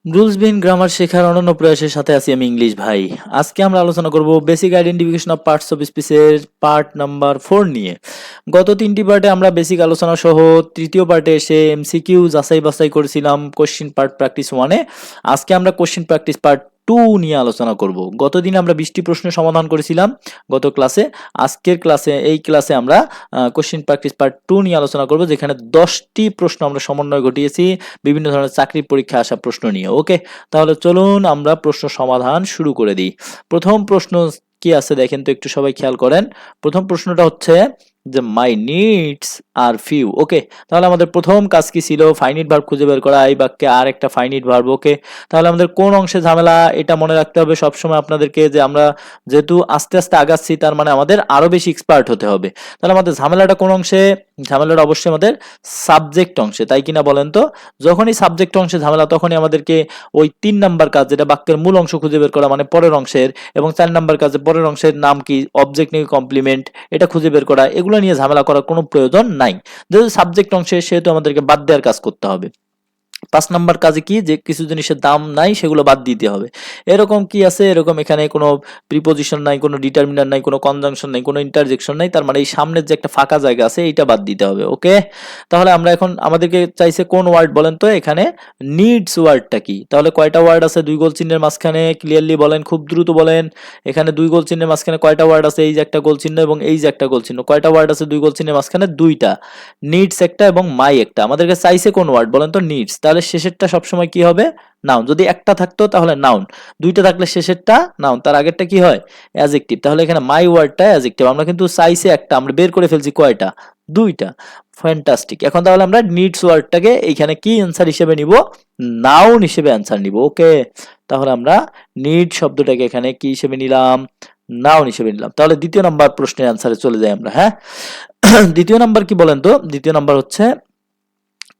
Rules বিন grammar শেখার অনন্য প্রয়াসের সাথে আছি আমি ইংলিশ ভাই। আজকে আমরা আলোচনা করব basic identification of parts of স্পিচের পার্ট নাম্বার 4 নিয়ে। গত 3টি পার্টে আমরা বেসিক আলোচনা সহ তৃতীয় পার্টে এসে এমসিকিউ যাচাই বাছাই করেছিলাম কোশ্চেন পার্ট প্র্যাকটিস 1-এ। আজকে আমরা কোশ্চেন প্র্যাকটিস পার্ট 2 নিয়ে আলোচনা করব। গতদিন আমরা 20টি প্রশ্নের সমাধান করেছিলাম গত ক্লাসে। আজকের ক্লাসে আমরা কোশ্চেন প্র্যাকটিস পার্ট 2 নিয়ে আলোচনা করব, যেখানে 10টি প্রশ্ন আমরা সমন্বয় ঘটিয়েছি বিভিন্ন ধরনের চাকরির পরীক্ষায় আসা প্রশ্ন নিয়ে। ওকে, তাহলে চলুন আমরা প্রশ্ন সমাধান শুরু করে দিই। প্রথম প্রশ্ন কি আছে দেখেন তো, একটু সবাই খেয়াল করেন। প্রথম প্রশ্নটা হচ্ছে যে মাই নিডস আর ফিউ। ওকে, তাহলে আমাদের প্রথম কাজ কি ছিল? ফাইনিট ভার্ব খুঁজে বের করা। এই বাক্যে আর একটা ফাইনিট ভার্ব। ওকে, তাহলে আমাদের কোন অংশে ঝামেলা এটা মনে রাখতে হবে সবসময় আপনাদেরকে, যে আমরা যেহেতু আস্তে আস্তে আগাচ্ছি তার মানে আমাদের আরো বেশি এক্সপার্ট হতে হবে। তাহলে আমাদের ঝামেলাটা কোন অংশে? ঝামেলাটা অবশ্যই আমাদের সাবজেক্ট অংশে, তাই কিনা বলেন তো? যখনই সাবজেক্ট অংশে ঝামেলা তখনই আমাদেরকে ওই 3 নাম্বার কাজ, যেটা বাক্যের মূল অংশ খুঁজে বের করা মানে পরের অংশের, এবং 4 নাম্বার কাজে পরের অংশের নাম কি, অবজেক্ট নাকি কমপ্লিমেন্ট, এটা খুঁজে বের করা, এগুলো নিয়ে ঝামেলা করার কোনো প্রয়োজন নাই। যেহেতু সাবজেক্ট অংশে সেহেতু আমাদেরকে বাদ দেওয়ার কাজ করতে হবে। 5 নাম্বার কাজে কি, যে কিছু জিনিসের দাম নাই সেগুলো বাদ দিতে হবে। এরকম কি আছে? এরকম এখানে কোনো প্রিপোজিশন নাই, কোনো ডিটারমিনার নাই, কোনো কনজাংশন নাই, কোনো ইন্টারজেকশন নাই, তার মানে এই সামনের যে একটা ফাঁকা জায়গা আছে এইটা বাদ দিতে হবে। ওকে, তাহলে আমরা এখন আমাদেরকে চাইছে কোন ওয়ার্ড বলেন তো? এখানে নিডস ওয়ার্ডটা কি? তাহলে কয়টা ওয়ার্ড আছে 2 গোল চিহ্নের মাঝখানে? ক্লিয়ারলি বলেন, খুব দ্রুত বলেন। এখানে 2 গোল চিহ্নের মাঝখানে কয়টা ওয়ার্ড আছে? এই যে একটা গোল চিহ্ন এবং এই যে একটা গোল চিহ্ন। কয়টা ওয়ার্ড আছে 2 গোল চিহ্নের মাঝখানে? 2টা। নিডস একটা এবং মাই একটা। আমাদেরকে চাইছে কোন ওয়ার্ড বলেন তো? নিডস। তাহলে শেষেরটা সবসময় কি হবে? নাউন। যদি একটা থাকতো তাহলে নাউন, 2টা থাকলে শেষেরটা নাউন, তার আগেরটা কি হয়? অ্যাডজেক্টিভ। তাহলে এখানে মাই ওয়ার্ডটা অ্যাডজেক্টিভ। আমরা কিন্তু চাইছে একটা, আমরা বের করে ফেলছি কয়টা? 2টা। ফ্যান্টাস্টিক। এখন তাহলে আমরা নিডস ওয়ার্ডটাকে এইখানে কি অ্যান্সার হিসেবে নিব? নাউন হিসেবে অ্যান্সার নিব। ওকে, তাহলে আমরা নিড শব্দটাকে এখানে কি হিসেবে নিলাম? নাউন হিসেবে নিলাম। তাহলে দ্বিতীয় নাম্বার প্রশ্নের অ্যান্সারে চলে যাই আমরা। হ্যাঁ, দ্বিতীয় নাম্বার কি বলেন তো? দ্বিতীয় নাম্বার হচ্ছে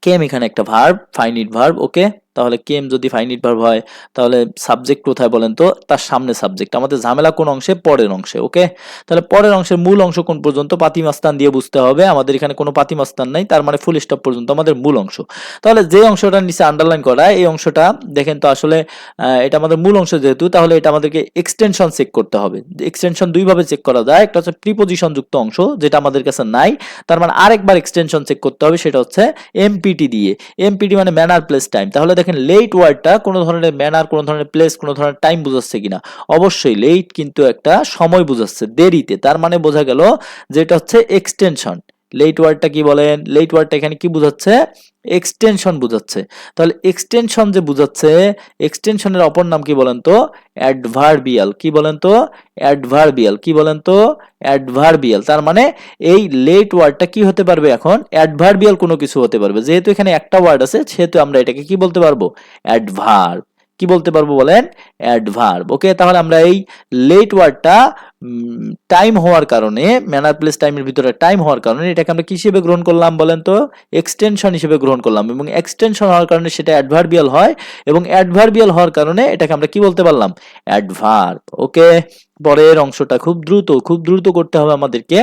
কেম, এখানে একটা ভার্ব, ফাইনিট ভার্ব। ওকে, তাহলে কেম যদি ফাইনিট ভার্ব হয় তাহলে সাবজেক্ট কোথায় বলেন তো? তার সামনে সাবজেক্ট। আমাদের ঝামেলা কোন অংশে? পরের অংশে। ওকে, তাহলে পরের অংশের মূল অংশ কোন পর্যন্ত? পাতিমাস্তান দিয়ে বুঝতে হবে। আমাদের এখানে কোনো পাতিমাস্তান নাই, তার মানে ফুল স্টপ পর্যন্ত আমাদের মূল অংশ। তাহলে যে অংশটার নিচে আন্ডারলাইন করা, এই অংশটা দেখেন তো আসলে এটা আমাদের মূল অংশ যেহেতু, তাহলে এটা আমাদেরকে এক্সটেনশন চেক করতে হবে। এক্সটেনশন দুইভাবে চেক করা যায়। একটা হচ্ছে প্রিপোজিশন যুক্ত অংশ, যেটা আমাদের কাছে নাই, তার মানে আরেকবার এক্সটেনশন চেক করতে হবে, সেটা হচ্ছে এমপিটি দিয়ে। এমপিটি মানে ম্যানার প্লেস টাইম। তাহলে দেখেন লেট ওয়ার্ডটা কোনো ধরনের ম্যানার, কোনো ধরনের প্লেস, কোনো ধরনের টাইম বুঝাচ্ছে কিনা? অবশ্যই লেট কিন্তু একটা সময় বুঝাচ্ছে, দেরিতে। তার মানে বোঝা গেল যে এটা হচ্ছে এক্সটেনশন। লেট ওয়ার্ডটা কি বলেন? লেট ওয়ার্ডটা এখানে কি বুঝাচ্ছে? এক্সটেনশন বুঝাচ্ছে। তাহলে এক্সটেনশন যে বুঝাচ্ছে, এক্সটেনশনের অপর নাম কি বলেন তো? অ্যাডভার্বিয়াল। কি বলেন তো? অ্যাডভার্বিয়াল। কি বলেন তো? অ্যাডভার্বিয়াল। তার মানে এই লেট ওয়ার্ডটা কি হতে পারবে? এখন অ্যাডভার্বিয়াল কোনো কিছু হতে পারবে। যেহেতু এখানে একটা ওয়ার্ড আছে সেহেতু আমরা এটাকে কি বলতে পারবো? অ্যাডভার্ব। কি বলতে পারবো বলেন? অ্যাডভার্ব। ওকে, তাহলে আমরা এই লেট ওয়ার্ডটা টাইম হওয়ার কারণে, ম্যানার প্লেস টাইমের ভিতরে টাইম হওয়ার কারণে এটাকে আমরা কি হিসেবে গ্রহণ করলাম বলেন তো? এক্সটেনশন হিসেবে গ্রহণ করলাম, এবং এক্সটেনশন হওয়ার কারণে সেটা অ্যাডভার্বিয়াল হয়, এবং অ্যাডভার্বিয়াল হওয়ার কারণে এটাকে আমরা কি বলতে পারলাম? অ্যাডভার্ব। ওকে, পরের অংশটা খুব দ্রুত করতে হবে আমাদেরকে।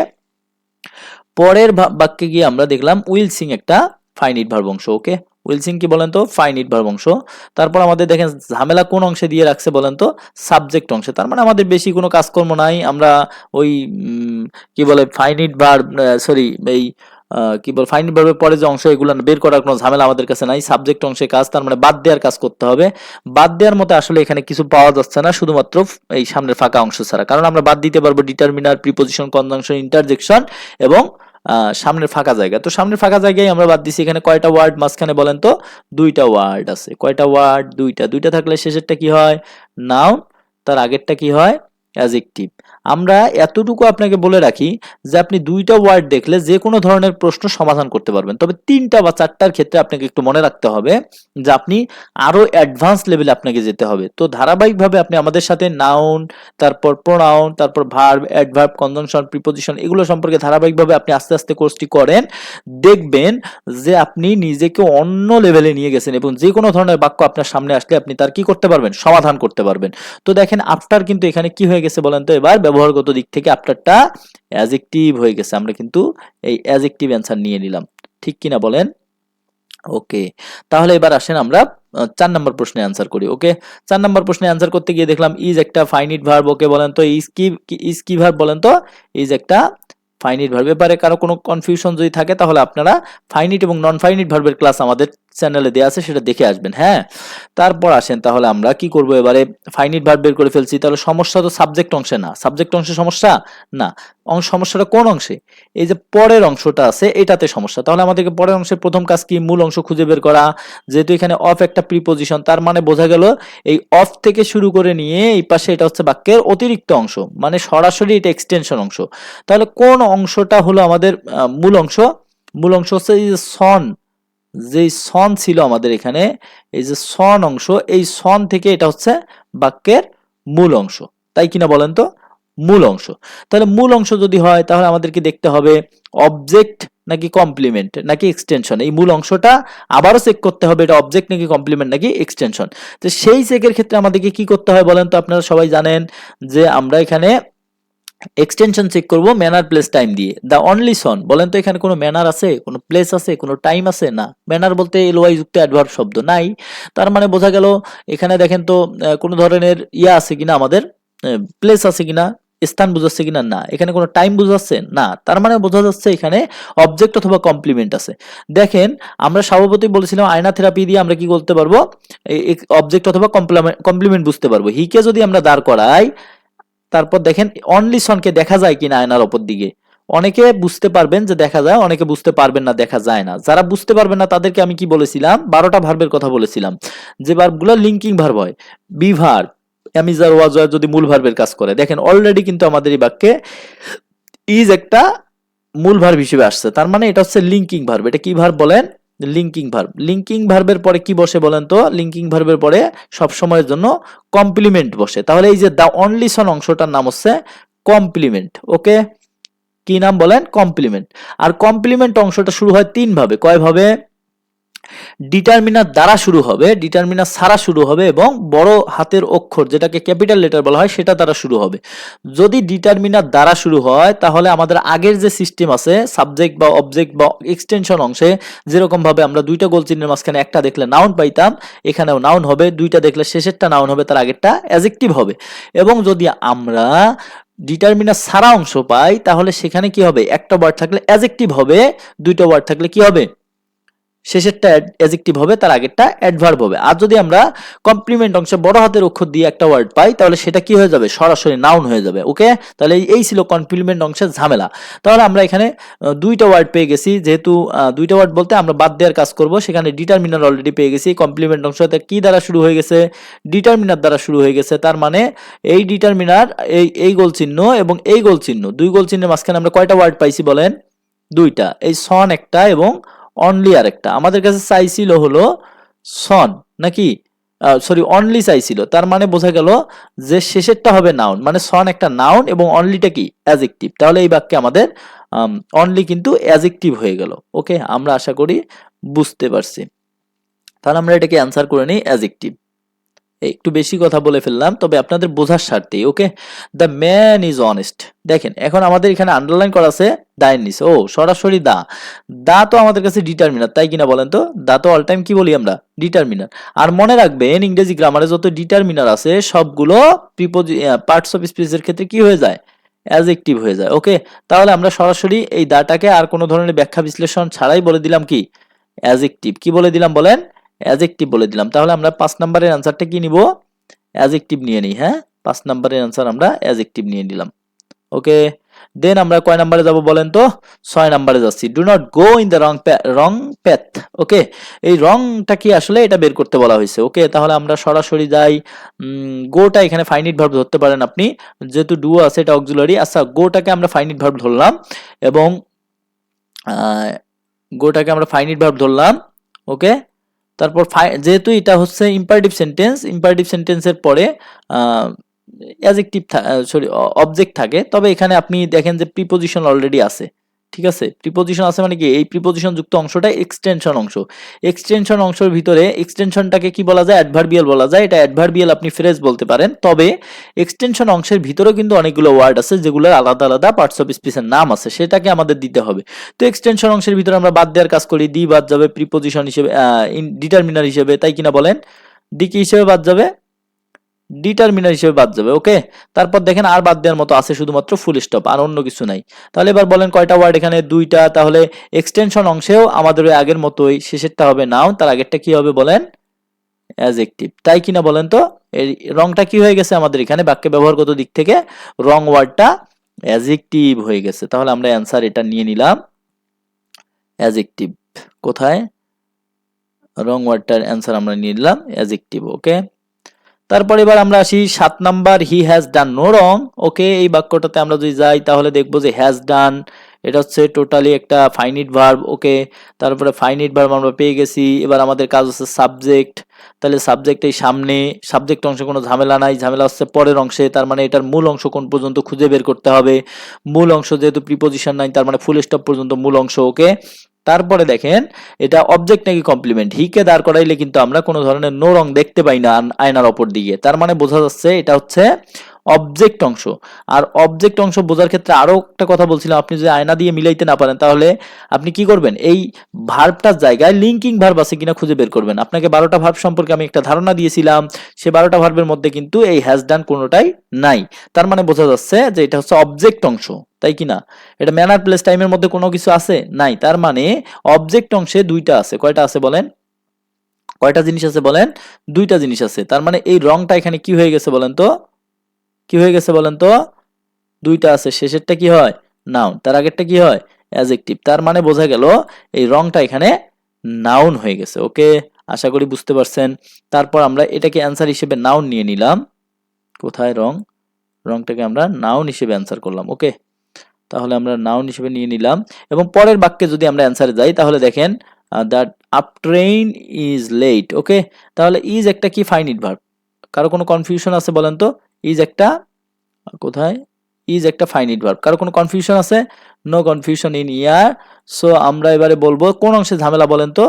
পরের বাক্যে গিয়ে আমরা দেখলাম উইল সিং একটা ফাইনিট ভার্ব অংশ। ওকে, উইল সিং কি বলেন তো? ফাইনিট ভার্ব অংশ। তারপর আমাদের দেখেন ঝামেলা কোন অংশে দিয়ে রাখছে বলেন তো? সাবজেক্ট অংশে। তার মানে আমাদের বেশি কোনো কাজকর্ম নাই। আমরা ওই কি বলে ফাইনিট ভার্ব, সরি, এই কি বল, ফাইনিট ভার্বের পরে যে অংশ, এগুলো বের করার কোনো ঝামেলা আমাদের কাছে নাই। সাবজেক্ট অংশে কাজ, তার মানে বাদ দেওয়ার কাজ করতে হবে। বাদ দেওয়ার মতো আসলে এখানে কিছু পাওয়া যাচ্ছে না, শুধুমাত্র এই সামনের ফাঁকা অংশ ছাড়া। কারণ আমরা বাদ দিতে পারবো ডিটারমিনার, প্রিপোজিশন, কনজাংশন, ইন্টারজেকশন এবং সামনের ফাঁকা জায়গা। তো সামনের ফাঁকা জায়গায় আমরা বাদ দিছি। এখানে কয়টা ওয়ার্ড মাঝখানে বলেন তো? 2টা ওয়ার্ড আছে। কয়টা ওয়ার্ড? 2টা। 2টা থাকলে শেষেরটা কি হয়? নাউন, তার আগেরটা কি হয়? অ্যাডজেক্টিভ। আমরা এতটুকু আপনাকে বলে রাখি যে আপনি 2টা ওয়ার্ড দেখলে যে কোনো ধরনের প্রশ্ন সমাধান করতে পারবেন। তবে 3টা বা 4টার ক্ষেত্রে আপনাকে একটু মনে রাখতে হবে যে আপনি আরো অ্যাডভান্স লেভেলে আপনাকে যেতে হবে। তো ধারাবাহিকভাবে আপনি আমাদের সাথে নাউন, তারপর প্রোনাউন, তারপর ভার্ব, অ্যাডভার্ব, কনজাংশন, প্রিপোজিশন, এগুলো সম্পর্কে ধারাবাহিকভাবে আপনি আস্তে আস্তে কোর্সটি করেন। দেখবেন যে আপনি নিজেকে অন্য লেভেলে নিয়ে গেছেন, এবং যে কোনো ধরনের বাক্য আপনার সামনে আসলে আপনি তার কি করতে পারবেন? সমাধান করতে পারবেন। তো দেখেন আফটার কিন্তু এখানে কি হয়ে গেছে বলেন তো? এবার ব্যবহারগত দিক থেকে আফটারটা অ্যাডজেক্টিভ হয়ে গেছে। আমরা কিন্তু এই অ্যাডজেক্টিভ অ্যান্সার নিয়ে নিলাম, ঠিক কিনা বলেন? ওকে, তাহলে এবার আসেন আমরা 4 নাম্বার প্রশ্নে অ্যান্সার করি। ওকে, 4 নাম্বার প্রশ্নে অ্যান্সার করতে গিয়ে দেখলাম ইজ একটা ফাইনিট ভার্ব। ওকে, বলেন তো ইজ কি ভার্ব বলেন তো? ইজ একটা ফাইনিট ভার্ব। এবারে কারো কোনো কনফিউশন যদি থাকে তাহলে আপনারা ফাইনিট এবং নন ফাইনিট ভার্বের ক্লাস আমাদের চ্যানেলে দেওয়া আছে, সেটা দেখে আসবেন। হ্যাঁ, তারপর আসেন তাহলে আমরা কি করব, এবারে ফাইনিট ভার্ব বের করে ফেলছি, তাহলে সমস্যা তো সাবজেক্ট অংশে না। সাবজেক্ট অংশে সমস্যা না, সমস্যাটা কোন অংশে? এই যে পরের অংশটা আছে এটাতে সমস্যা। তাহলে আমাদেরকে পরের অংশের প্রথম কাজ কি? মূল অংশ খুঁজে বের করা। যেহেতু এখানে অফ একটা প্রিপোজিশন, তার মানে বোঝা গেল এই অফ থেকে শুরু করে নিয়ে এই পাশে এটা হচ্ছে বাক্যের অতিরিক্ত অংশ, মানে সরাসরি এটা এক্সটেনশন অংশ। তাহলে কোন অংশটা হলো আমাদের মূল অংশ? মূল অংশ হচ্ছে এই যে সন, যেই সন ছিল আমাদের এখানে, এই যে সন অংশ, এই সন থেকে এটা হচ্ছে বাক্যের মূল অংশ, তাই কিনা বলেন তো? মূল অংশ। তাহলে মূল অংশ যদি হয় তাহলে আমাদেরকে দেখতে হবে অবজেক্ট নাকি কমপ্লিমেন্ট নাকি এক্সটেনশন। এই মূল অংশটা আবারও চেক করতে হবে এটা অবজেক্ট নাকি কমপ্লিমেন্ট নাকি এক্সটেনশন। তো সেই চেকের ক্ষেত্রে আমাদেরকে কি করতে হয় বলেন তো? আপনারা সবাই জানেন যে আমরা এখানে এক্সটেনশন চেক করব ম্যানার প্লেস টাইম দিয়ে। দ্য অনলি সন, বলেন তো এখানে কোনো ম্যানার আছে, কোনো প্লেস আছে, কোনো টাইম আছে? না। ম্যানার বলতে এলওয়াই যুক্ত অ্যাডভার্ব শব্দ নাই। তার মানে বোঝা গেল এখানে দেখেন তো কোনো ধরনের ইয়া আছে কিনা, আমাদের প্লেস আছে কিনা, স্থান বুঝাচ্ছে কিনা? না। এখানে কোনো টাইম বুঝাচ্ছে? না। তার মানে বোঝা যাচ্ছে এখানে অবজেক্ট অথবা কমপ্লিমেন্ট আছে। দেখেন আমরা স্বভাবতই বলেছিলাম আয়না থেরাপি দিয়ে আমরা কি করতে পারবো, অবজেক্ট অথবা কমপ্লিমেন্ট বুঝতে পারবো। হিকে যদি আমরা দাঁড় করাই, তারপর দেখেন অনলি সনকে দেখা যায় কিনা আয়নার অপর দিকে। অনেকে বুঝতে পারবেন যে দেখা যায়, অনেকে বুঝতে পারবেন না দেখা যায় না। যারা বুঝতে পারবেন না তাদেরকে আমি কি বলেছিলাম, 12টা ভার্বের কথা বলেছিলাম, যে ভার্বগুলো লিঙ্কিং ভার্ব হয়। বি ভার্ব, অ্যামিজার ওয়াজ যদি মূল ভার্বের কাজ করে, দেখেন অলরেডি কিন্তু আমাদের এই বাক্যে ইজ একটা মূল ভার্ব হিসেবে আসছে। তার মানে এটা হচ্ছে লিঙ্কিং ভার্ব। এটা কি ভার্ব বলেন? Linking verb. লিঙ্কিং ভার্বের পরে কি বসে বলেন তো? লিঙ্কিং ভার্বের পরে সব সময়ের জন্য কমপ্লিমেন্ট বসে। তাহলে এই যে দা অনলি সন অংশটার নাম হচ্ছে কমপ্লিমেন্ট। ওকে, কি নাম বলেন? কমপ্লিমেন্ট। আর কমপ্লিমেন্ট অংশটা শুরু হয় 3 ভাবে। কয় ভাবে? ডিটারমিনার দ্বারা শুরু হবে, ডিটারমিনার ছাড়া শুরু হবে, এবং বড় হাতের অক্ষর যেটাকে ক্যাপিটাল লেটার বলা হয় সেটা দ্বারা শুরু হবে। যদি ডিটারমিনার দ্বারা শুরু হয় তাহলে আমাদের আগের যে সিস্টেম আছে সাবজেক্ট বা অবজেক্ট বা এক্সটেনশন অংশে, যেরকম ভাবে আমরা দুইটা গোল চিহ্নের মাঝখানে একটা দেখলে নাউন পাইতাম, এখানেও নাউন হবে। দুইটা দেখলে শেষেরটা নাউন হবে, তার আগেরটা অ্যাডজেক্টিভ হবে। এবং যদি আমরা ডিটারমিনার ছাড়া অংশ পাই তাহলে সেখানে কি হবে? একটা ওয়ার্ড থাকলে অ্যাডজেক্টিভ হবে, দুইটা ওয়ার্ড থাকলে কি হবে? শেষেরটা অ্যাডজেক্টিভ হবে, তার আগেরটা অ্যাডভার্ব হবে। আর যদি আমরা কমপ্লিমেন্ট অংশে বড় হাতের অক্ষর দিয়ে একটা ওয়ার্ড পাই তাহলে সেটা কি হয়ে যাবে? সরাসরি নাউন হয়ে যাবে। ওকে, তাহলে এই ছিল কমপ্লিমেন্ট অংশের ঝামেলা। তাহলে আমরা এখানে দুইটা ওয়ার্ড পেয়ে গেছি। যেহেতু দুইটা ওয়ার্ড বলতে আমরা বাদ দেওয়ার কাজ করব, সেখানে ডিটারমিনার অলরেডি পেয়ে গেছি। কমপ্লিমেন্ট অংশতে কি দ্বারা শুরু হয়ে গেছে? ডিটারমিনার দ্বারা শুরু হয়ে গেছে। তার মানে এই ডিটারমিনার, এই গোল চিহ্ন এবং এই গোল চিহ্ন, দুই গোল চিহ্নের মাঝখানে আমরা কয়টা ওয়ার্ড পাইছি বলেন? দুইটা। এই সন একটা এবং অনলি আর একটা। আমাদের কাছে চাইছিল হলো সন নাকি, সরি অনলি চাইছিল। তার মানে বোঝা গেল যে শেষেরটা হবে নাউন, মানে সন একটা নাউন এবং অনলিটা কি? অ্যাডজেক্টিভ। তাহলে এই বাক্যে আমাদের অনলি কিন্তু অ্যাডজেক্টিভ হয়ে গেল। ওকে, আমরা আশা করি বুঝতে পারছি। তাহলে আমরা এটাকে অ্যান্সার করে নিই অ্যাডজেক্টিভ। একটু বেশি কথা বলে ফেললাম, তবে আপনাদের বোঝার স্বার্থেই। ওকে, দ্য ম্যান ইজ অনেস্ট। দেখেন এখন আমাদের এখানে আন্ডারলাইন করা আছে দা এর নিচে। ও সরাসরি দা, দা তো আমাদের কাছে ডিটারমিনার, তাই কিনা বলেন তো? দা তো অল টাইম কি বলি আমরা? ডিটারমিনার। আর মনে রাখবেন ইংরেজি গ্রামারে যত ডিটারমিনার আছে সবগুলো পার্টস অফ স্পিচের ক্ষেত্রে কি হয়ে যায়? অ্যাডজেক্টিভ হয়ে যায়। ওকে, তাহলে আমরা সরাসরি এই দাটাকে আর কোনো ধরনের ব্যাখ্যা বিশ্লেষণ ছাড়াই বলে দিলাম কি? অ্যাডজেক্টিভ। কি বলে দিলাম বলেন? অ্যাডজেক্টিভ বলে দিলাম। তাহলে আমরা 5 নম্বরের অ্যান্সারটা কি নিব? অ্যাডজেক্টিভ নিয়ে নিই। হ্যাঁ, 5 নম্বরের অ্যান্সার আমরা অ্যাডজেক্টিভ নিয়ে নিলাম। ওকে, দেন আমরা কয় নম্বরে যাব বলেন তো? 6 নম্বরে যাচ্ছি। Do not go in the wrong path. Okay, এই রংটা কি আসলে এটা বের করতে বলা হয়েছে। ওকে, তাহলে আমরা সরাসরি যাই। গোটা এখানে ফাইনিট ভার্ব ধরতে পারেন আপনি, যেহেতু ডু আছে এটা অক্সিলারি। আচ্ছা, গোটাকে আমরা ফাইনিট ভার্ব ধরলাম এবং গোটাকে আমরা ফাইনিট ভার্ব ধরলাম। ওকে, তারপর যেহেতু এটা হচ্ছে ইম্পারেটিভ সেন্টেন্স, ইম্পারেটিভ সেন্টেন্সের পরে অ্যাডজেক্টিভ সরি অবজেক্ট থাকে, তবে এখানে আপনি দেখেন যে প্রিপোজিশন অলরেডি আছে। ঠিক আছে, প্রিপোজিশন আছে মানে কি এই প্রিপোজিশন যুক্ত অংশটা এক্সটেনশন অংশ। এক্সটেনশন অংশের ভিতরে এক্সটেনশনটাকে কি বলা যায়, অ্যাডভার্বিয়াল বলা যায়। এটা অ্যাডভার্বিয়াল আপনি ফ্রেজ বলতে পারেন। তবে এক্সটেনশন অংশের ভিতরেও কিন্তু অনেকগুলো ওয়ার্ড আছে যেগুলোর আলাদা আলাদা পার্টস অফ স্পিচের নাম আছে, সেটাকে আমাদের দিতে হবে। তো এক্সটেনশন অংশের ভিতরে আমরা বাদ দেওয়ার কাজ করি, দি বাদ যাবে প্রিপোজিশন হিসেবে, ডিটারমিনার হিসেবে, তাই কিনা বলেন? দি কি হিসেবে বাদ যাবে? ডিটারমিনার হিসেবে বাদ যাবে। ওকে, তারপর দেখেন আর বাদ দেওয়ার মতো আছে শুধুমাত্র ফুল স্টপ, আর অন্য কিছু নাই। তাহলে এবার বলেন কয়টা ওয়ার্ড এখানে? দুইটা। তাহলে এক্সটেনশন অংশেও আমাদের ওই আগের মতোই, শেষেরটা হবে নাউন, তার আগেরটা কি হবে বলেন? অ্যাডজেক্টিভ, তাই কিনা বলেন তো? এই রংটা কি হয়ে গেছে আমাদের এখানে বাক্যে ব্যবহারগত দিক থেকে? রং ওয়ার্ডটা অ্যাডজেক্টিভ হয়ে গেছে। তাহলে আমরা অ্যান্সার এটা নিয়ে নিলাম, অ্যাডজেক্টিভ। কোথায়? রং ওয়ার্ডটার অ্যান্সার আমরা নিয়ে নিলাম অ্যাডজেক্টিভ। ওকে, তারপর এবার আমরা আসি 7 number, he has done no wrong. Okay, এই বাক্যটাতে আমরা যদি যাই তাহলে দেখবো যে হ্যাজ ডান, এটা হচ্ছে টোটালি একটা ফাইনিট ভার্ব। ওকে, তারপরে ফাইনিট ভার্ব আমরা পেয়ে গেছি। এবার আমাদের কাজ হচ্ছে সাবজেক্ট। তাহলে সাবজেক্ট এই সামনে, সাবজেক্ট অংশে কোনো ঝামেলা নাই, ঝামেলা হচ্ছে পরের অংশে। তার মানে এটার মূল অংশ কোন পর্যন্ত খুঁজে বের করতে হবে। মূল অংশ যেহেতু প্রিপোজিশন নাই, তার মানে ফুল স্টপ পর্যন্ত মূল অংশ। ওকে, তারপরে দেখেন এটা অবজেক্ট নাকি কমপ্লিমেন্ট। হিকে দাঁড় করাইলে কিন্তু আমরা কোনো ধরনের নো রং দেখতে পাই না আয়নার অপর দিকে, তার মানে বোঝা যাচ্ছে এটা হচ্ছে অবজেক্ট অংশ। আর অবজেক্ট অংশ বোঝার ক্ষেত্রে আরো একটা কথা বলছিলাম, আপনি যদি আয়না দিয়ে মিলাইতে না পারেন তাহলে আপনি কি করবেন, এই ভার্বটার জায়গায় লিঙ্কিং ভার্ব আছে কিনা খুঁজে বের করবেন। আপনাকে 12টা ভার্ব সম্পর্কে আমি একটা ধারণা দিয়েছিলাম, সে 12টা ভার্বের মধ্যে কিন্তু এই হ্যাজ ডান কোনোটাই নাই। তার মানে বোঝা যাচ্ছে যে এটা হচ্ছে অবজেক্ট অংশ, তাই কিনা? এটা ম্যানার প্লেস টাইমের মধ্যে কোনো কিছু আছে নাই, তার মানে অবজেক্ট অংশে দুইটা আছে। কয়টা আছে বলেন? কয়টা জিনিস আছে বলেন? দুইটা জিনিস আছে। তার মানে এই রংটা এখানে কি হয়ে গেছে বলেন তো? কি হয়ে গেছে বলেন তো? দুইটা আছে, শেষেরটা কি হয়? নাউন, তার আগেরটা কি হয়? অ্যাডজেক্টিভ। তার মানে বোঝা গেল এই রংটা এখানে নাউন হয়ে গেছে। ওকে, আশা করি বুঝতে পারছেন। তারপর আমরা এটাকে অ্যান্সার হিসেবে নাউন নিয়ে নিলাম। কোথায় রং? রংটাকে আমরা নাউন হিসেবে অ্যান্সার করলাম। ওকে, তাহলে আমরা নাউন হিসেবে নিয়ে নিলাম। এবং পরের বাক্যে যদি আমরা অ্যান্সারে যাই তাহলে দেখেন that up train is late. Okay, তাহলে ইজ একটা কি ফাইনিট ভার্ব? কারো কোনো কনফিউশন আছে বলেন তো? ইজ একটা, কোথায়? ইজ একটা ফাইনিট ভার্ব। কারো কোনো কনফিউশন আছে? No confusion in year. So আমরা এবারে বলবো কোন অংশে ঝামেলা বলেন তো?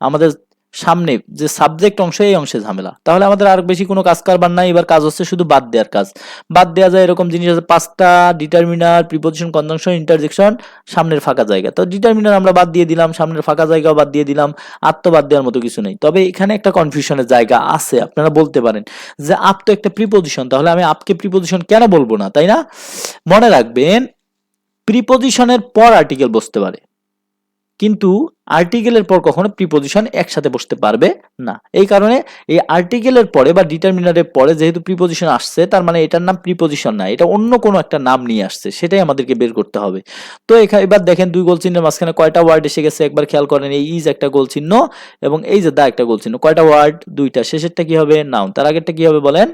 আমাদের সামনে যে সাবজেক্ট অংশ, এই অংশে ঝামেলা। তাহলে আমাদের আর বেশি কোনো কাজ কারবার নাই, এবার কাজ হচ্ছে শুধু বাদ দেওয়ার কাজ। বাদ দেওয়া যায় এরকম জিনিস আছে 5টা: ডিটারমিনার, প্রিপোজিশন, কনজাংশন, ইন্টারজেকশন, সামনের ফাঁকা জায়গা। তো ডিটারমিনার আমরা বাদ দিয়ে দিলাম, সামনের ফাঁকা জায়গাও বাদ দিয়ে দিলাম, আর তো বাদ দেওয়ার মতো কিছু নেই। তবে এখানে একটা কনফিউশনের জায়গা আছে, আপনারা বলতে পারেন যে আপ তো একটা প্রিপোজিশন, তাহলে আমি আপকে প্রিপোজিশন কেন বলবো না, তাই না? মনে রাখবেন প্রিপোজিশনের পর আর্টিকেল বসতে পারে, কিন্তু আর্টিকেলের পর কখনো প্রিপোজিশন একসাথে বসতে পারবে না। এই কারণে এই আর্টিকেলের পরে বা ডিটারমিনারের পরে যেহেতু প্রিপোজিশন আসছে, তার মানে এটার নাম প্রিপোজিশন না, এটা অন্য কোনো একটা নাম নিয়ে আসছে, সেটাই আমাদেরকে বের করতে হবে। তো এখানে এবার দেখেন দুই গোল চিহ্নের মাঝখানে কয়টা ওয়ার্ড এসে গেছে একবার খেয়াল করেন। এই ইজ একটা গোল চিহ্ন এবং এই যে দা একটা গোল চিহ্ন। কয়টা ওয়ার্ড? দুইটা। শেষেরটা কি হবে? নাউন, তার আগেরটা কি হবে বলেন?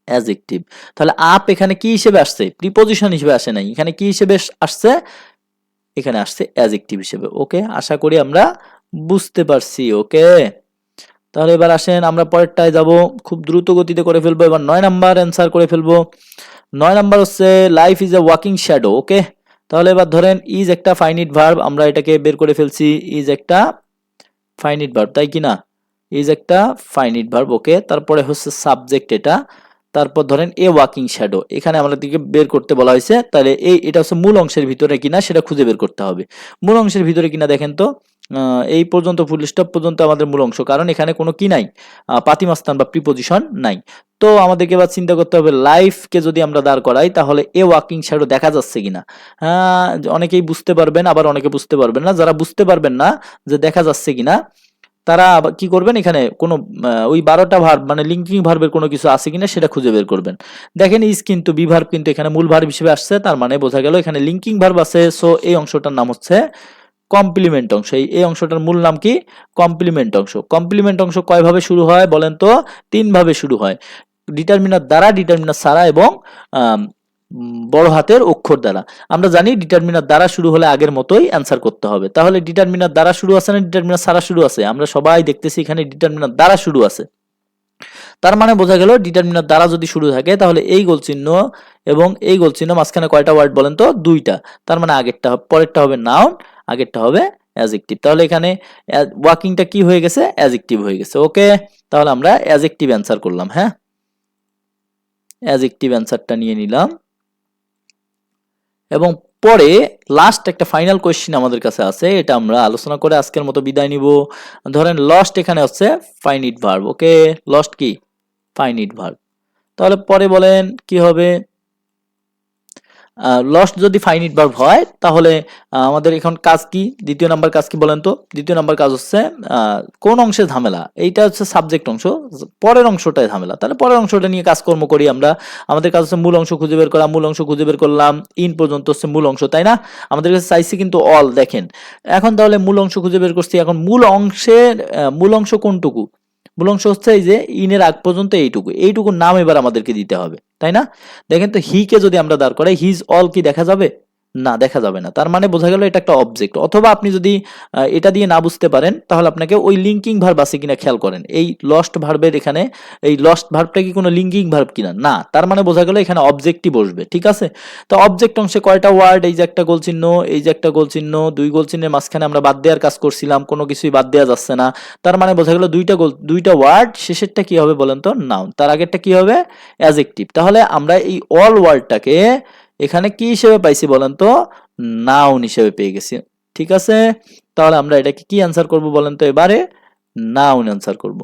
অ্যাডজেক্টিভ। তাহলে আপ এখানে কি হিসেবে আসছে? প্রিপোজিশন হিসেবে আসে নাই, এখানে কি হিসেবে আসছে? এখানে আসছে অ্যাডজেক্টিভ হিসেবে। ওকে, আশা করি আমরা বুঝতে পারছি। ওকে, তাহলে এবার আসেন আমরা পরেরটায় যাব, খুব দ্রুত গতিতে করে ফেলবো। এবার 9 নাম্বার অ্যান্সার করে ফেলবো। 9 নাম্বার হচ্ছে life is a walking shadow. Okay, তাহলে এবার ধরেন ইজ একটা ফাইনিট ভার্ব, আমরা এটাকে বের করে ফেলছি। ইজ একটা ফাইনিট ভার্ব, তাই কি না? ইজ একটা ফাইনিট ভার্ব। ওকে, তারপরে হচ্ছে সাবজেক্ট এটা। তারপর ধরেন এ ওয়াকিং শ্যাডো, এখানে আমাদেরকে বের করতে বলা হয়েছে। তাহলে এটা হচ্ছে মূল অংশের ভিতরে কিনা সেটা খুঁজে বের করতে হবে। মূল অংশের ভিতরে কিনা দেখেন তো, এই পর্যন্ত ফুল স্টপ পর্যন্ত আমাদের মূল অংশ, কারণ এখানে কোনো কি নাই, পাতিমাস্তান বা প্রিপোজিশন নাই। তো আমাদেরকে এবার চিন্তা করতে হবে লাইফকে যদি আমরা দাঁড় করাই তাহলে এ ওয়াকিং শ্যাডো দেখা যাচ্ছে কিনা। হ্যাঁ, অনেকেই বুঝতে পারবেন, আবার অনেকে বুঝতে পারবেন না। যারা বুঝতে পারবেন না যে দেখা যাচ্ছে কিনা, তারা কি করবেন, এখানে কোনো ওই 12টা ভার্ব মানে লিঙ্কিং ভার্বের কোনো কিছু আছে কিনা সেটা খুঁজে বের করবেন। দেখেন ইজ কিন্তু বি ভার্ব কিন্তু এখানে মূল ভার্ব হিসেবে আসছে, তার মানে বোঝা গেল এখানে লিঙ্কিং ভার্ব আছে। সো এই অংশটার নাম হচ্ছে কমপ্লিমেন্ট অংশ। এই অংশটার মূল নাম কি? কমপ্লিমেন্ট অংশ। কমপ্লিমেন্ট অংশ কয় ভাবে শুরু হয় বলেন তো? 3 ভাবে শুরু হয়, ডিটারমিনার দ্বারা, ডিটারমিনার ছাড়া এবং বড় হাতের অক্ষর দ্বারা। আমরা জানি ডিটারমিনার দ্বারা শুরু হলে আগের মতোই অ্যান্সার করতে হবে। তাহলে ডিটারমিনার দ্বারা শুরু আছে না ডিটারমিনার ছাড়া শুরু আছে? আমরা সবাই দেখতেছি এখানে ডিটারমিনার দ্বারা শুরু আছে। তার মানে বোঝা গেল ডিটারমিনার দ্বারা যদি শুরু থাকে তাহলে এই গোল চিহ্ন এবং এই গোল চিহ্ন মাঝখানে কয়টা ওয়ার্ড বলেন তো? দুইটা। তার মানে পরেরটা হবে নাউন, আগেরটা হবে অ্যাজেক্টিভ। তাহলে এখানে ওয়াকিংটা কি হয়ে গেছে? অ্যাজেক্টিভ হয়ে গেছে। ওকে, তাহলে আমরা অ্যাজেক্টিভ অ্যান্সার করলাম। হ্যাঁ, অ্যাজেক্টিভ অ্যান্সারটা নিয়ে নিলাম। এবং পরে লাস্ট একটা ফাইনাল কোয়েশ্চেন আমাদের কাছে আছে, এটা আমরা আলোচনা করে আজকের মতো বিদায় নিব। ধরেন লস্ট এখানে হচ্ছে ফাইনিট ভার্ব। ওকে, লস্ট কি? Finite verb. তাহলে পরে বলেন কি হবে? লস্ট যদি ফাইনিট ভার্ব হয় তাহলে আমাদের এখন কাজ কি? দ্বিতীয় নাম্বার কাজ কি বলেন তো? দ্বিতীয় নাম্বার কাজ হচ্ছে কোন অংশে ঝামেলা? এইটা হচ্ছে সাবজেক্ট অংশ, পরের অংশটাই ঝামেলা। তাহলে পরের অংশটা নিয়ে কাজকর্ম করি আমরা। আমাদের কাজ হচ্ছে মূল অংশ খুঁজে বের করা। মূল অংশ খুঁজে বের করলাম, ইন পর্যন্ত হচ্ছে মূল অংশ, তাই না? আমাদের কাছে চাইছি কিন্তু অল। দেখেন এখন তাহলে মূল অংশ খুঁজে বের করছি। এখন মূল অংশ কোনটুকু? মূল অংশ হচ্ছে এই যে ইনের আগ পর্যন্ত এইটুকু, এইটুকুর নাম এবার আমাদেরকে দিতে হবে, তাই না? দেখেন তো, হি কে যদি আমরা দাঁড় করাই, হিজ অল কি দেখা যাবে? না, দেখা যাবে না। তার মানে বোঝা গেল এটা একটা অবজেক্ট। অথবা আপনি যদি এটা দিয়ে না বুঝতে পারেন তাহলে আপনাকে ওই লিঙ্কিং ভার্ব আছে কিনা খেয়াল করেন। এই লস্ট ভার্বের এখানে এই লস্ট ভার্বটা কি কোনো লিঙ্কিং ভার্ব কিনা? না, তার মানে বোঝা গেল এখানে অবজেক্টই বসবে। ঠিক আছে, তো অবজেক্ট অংশে কয়টা ওয়ার্ড? এই যে একটা গোল চিহ্ন, এই যে একটা গোল চিহ্ন, দুই গোল চিহ্নের মাঝখানে আমরা বাদ দেওয়ার কাজ করছিলাম, কোনো কিছুই বাদ দেওয়া যাচ্ছে না। তার মানে বোঝা গেল দুইটা ওয়ার্ড, শেষেরটা কি হবে বলেন তো? নাউন। তার আগেরটা কি হবে? অ্যাজেক্টিভ। তাহলে আমরা এই অল ওয়ার্ডটাকে এখানে কি হিসেবে পাইছি বলেন তো? নাউন হিসেবে পেয়ে গেছি। ঠিক আছে, তাহলে আমরা এটাকে কি অ্যান্সার করব বলেন তো এবারে? নাউন অ্যান্সার করব।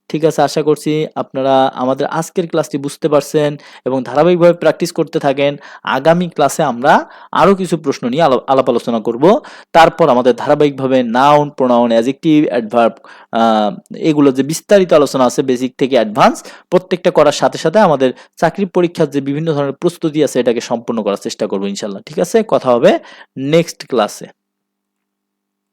ঠিক আছে, আশা করছি আপনারা আমাদের আজকের ক্লাসটি বুঝতে পারছেন এবং ধারাবাহিকভাবে প্র্যাকটিস করতে থাকেন। আগামী ক্লাসে আমরা আরো কিছু প্রশ্ন নিয়ে আলাপ আলোচনা করব। তারপর আমাদের ধারাবাহিকভাবে নাউন, প্রোনাউন, অ্যাডজেক্টিভ, অ্যাডভার্ব, এগুলো যে বিস্তারিত আলোচনা আছে বেসিক থেকে অ্যাডভান্স, প্রত্যেকটা করার সাথে সাথে আমাদের চাকরি পরীক্ষার যে বিভিন্ন ধরনের প্রস্তুতি আছে এটাকে সম্পূর্ণ করার চেষ্টা করব ইনশাল্লাহ। ঠিক আছে, কথা হবে নেক্সট ক্লাসে।